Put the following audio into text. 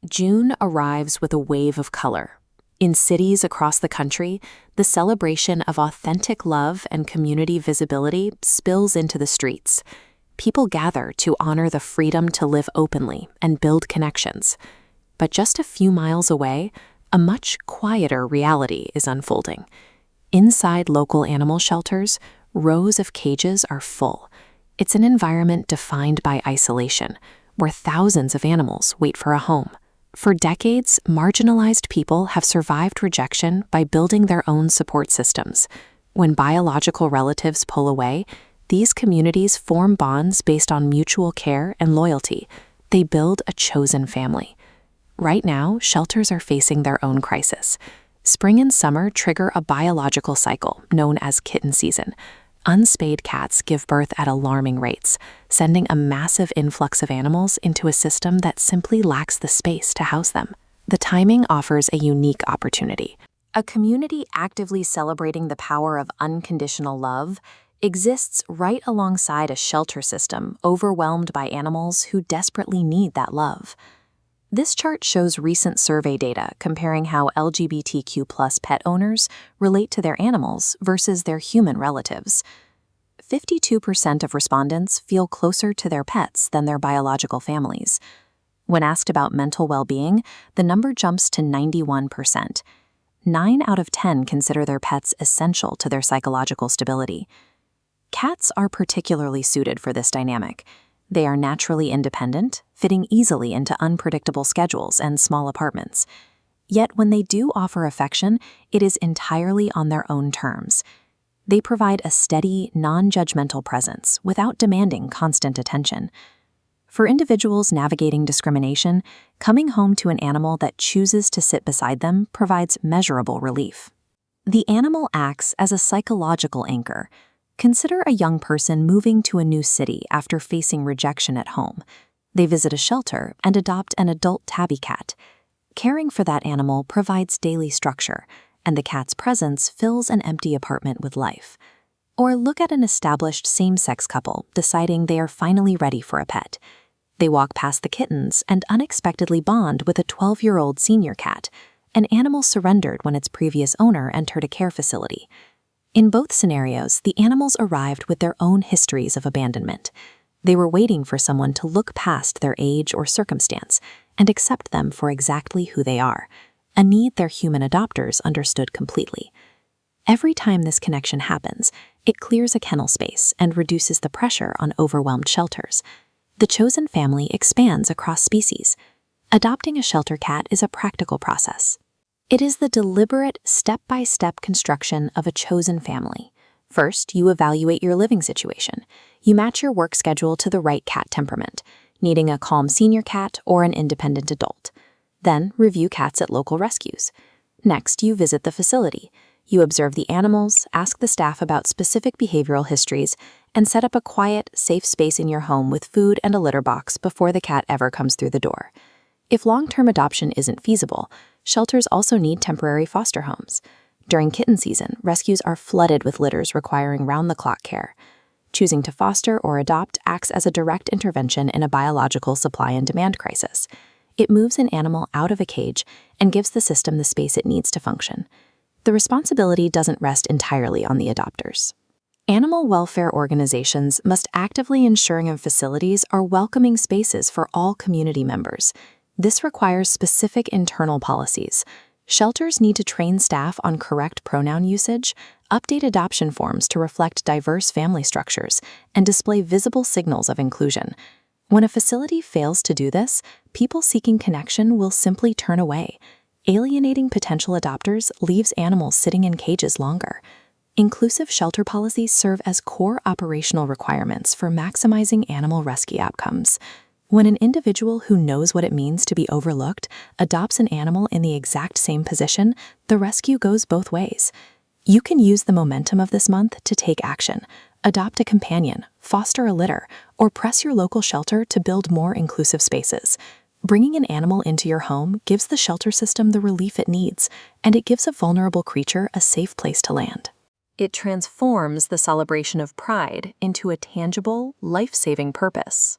June arrives with a wave of color. In cities across the country, the celebration of authentic love and community visibility spills into the streets. People gather to honor the freedom to live openly and build connections. But just a few miles away, a much quieter reality is unfolding. Inside local animal shelters, rows of cages are full. It's an environment defined by isolation, where thousands of animals wait for a home. For decades, marginalized people have survived rejection by building their own support systems. When biological relatives pull away, these communities form bonds based on mutual care and loyalty. They build a chosen family. Right now, shelters are facing their own crisis. Spring and summer trigger a biological cycle known as kitten season. Unspayed cats give birth at alarming rates, sending a massive influx of animals into a system that simply lacks the space to house them. The timing offers a unique opportunity. A community actively celebrating the power of unconditional love exists right alongside a shelter system overwhelmed by animals who desperately need that love. This chart shows recent survey data comparing how LGBTQ+ pet owners relate to their animals versus their human relatives. 52% of respondents feel closer to their pets than their biological families. When asked about mental well-being, the number jumps to 91%. 9 out of 10 consider their pets essential to their psychological stability. Cats are particularly suited for this dynamic. They are naturally independent, fitting easily into unpredictable schedules and small apartments. Yet when they do offer affection, it is entirely on their own terms. They provide a steady, non-judgmental presence without demanding constant attention. For individuals navigating discrimination, coming home to an animal that chooses to sit beside them provides measurable relief. The animal acts as a psychological anchor. Consider a young person moving to a new city after facing rejection at home. They visit a shelter and adopt an adult tabby cat. Caring for that animal provides daily structure, and the cat's presence fills an empty apartment with life. Or look at an established same-sex couple deciding they are finally ready for a pet. They walk past the kittens and unexpectedly bond with a 12-year-old senior cat, an animal surrendered when its previous owner entered a care facility. In both scenarios, the animals arrived with their own histories of abandonment. They were waiting for someone to look past their age or circumstance and accept them for exactly who they are, a need their human adopters understood completely. Every time this connection happens, it clears a kennel space and reduces the pressure on overwhelmed shelters. The chosen family expands across species. Adopting a shelter cat is a practical process. It is the deliberate, step-by-step construction of a chosen family. First, you evaluate your living situation. You match your work schedule to the right cat temperament, needing a calm senior cat or an independent adult. Then, review cats at local rescues. Next, you visit the facility. You observe the animals, ask the staff about specific behavioral histories, and set up a quiet, safe space in your home with food and a litter box before the cat ever comes through the door. If long-term adoption isn't feasible, shelters also need temporary foster homes. During kitten season, rescues are flooded with litters requiring round-the-clock care. Choosing to foster or adopt acts as a direct intervention in a biological supply and demand crisis. It moves an animal out of a cage and gives the system the space it needs to function. The responsibility doesn't rest entirely on the adopters. Animal welfare organizations must actively ensure facilities are welcoming spaces for all community members. This requires specific internal policies. Shelters need to train staff on correct pronoun usage, update adoption forms to reflect diverse family structures, and display visible signals of inclusion. When a facility fails to do this, people seeking connection will simply turn away. Alienating potential adopters leaves animals sitting in cages longer. Inclusive shelter policies serve as core operational requirements for maximizing animal rescue outcomes. When an individual who knows what it means to be overlooked adopts an animal in the exact same position, the rescue goes both ways. You can use the momentum of this month to take action. Adopt a companion, foster a litter, or press your local shelter to build more inclusive spaces. Bringing an animal into your home gives the shelter system the relief it needs, and it gives a vulnerable creature a safe place to land. It transforms the celebration of pride into a tangible, life-saving purpose.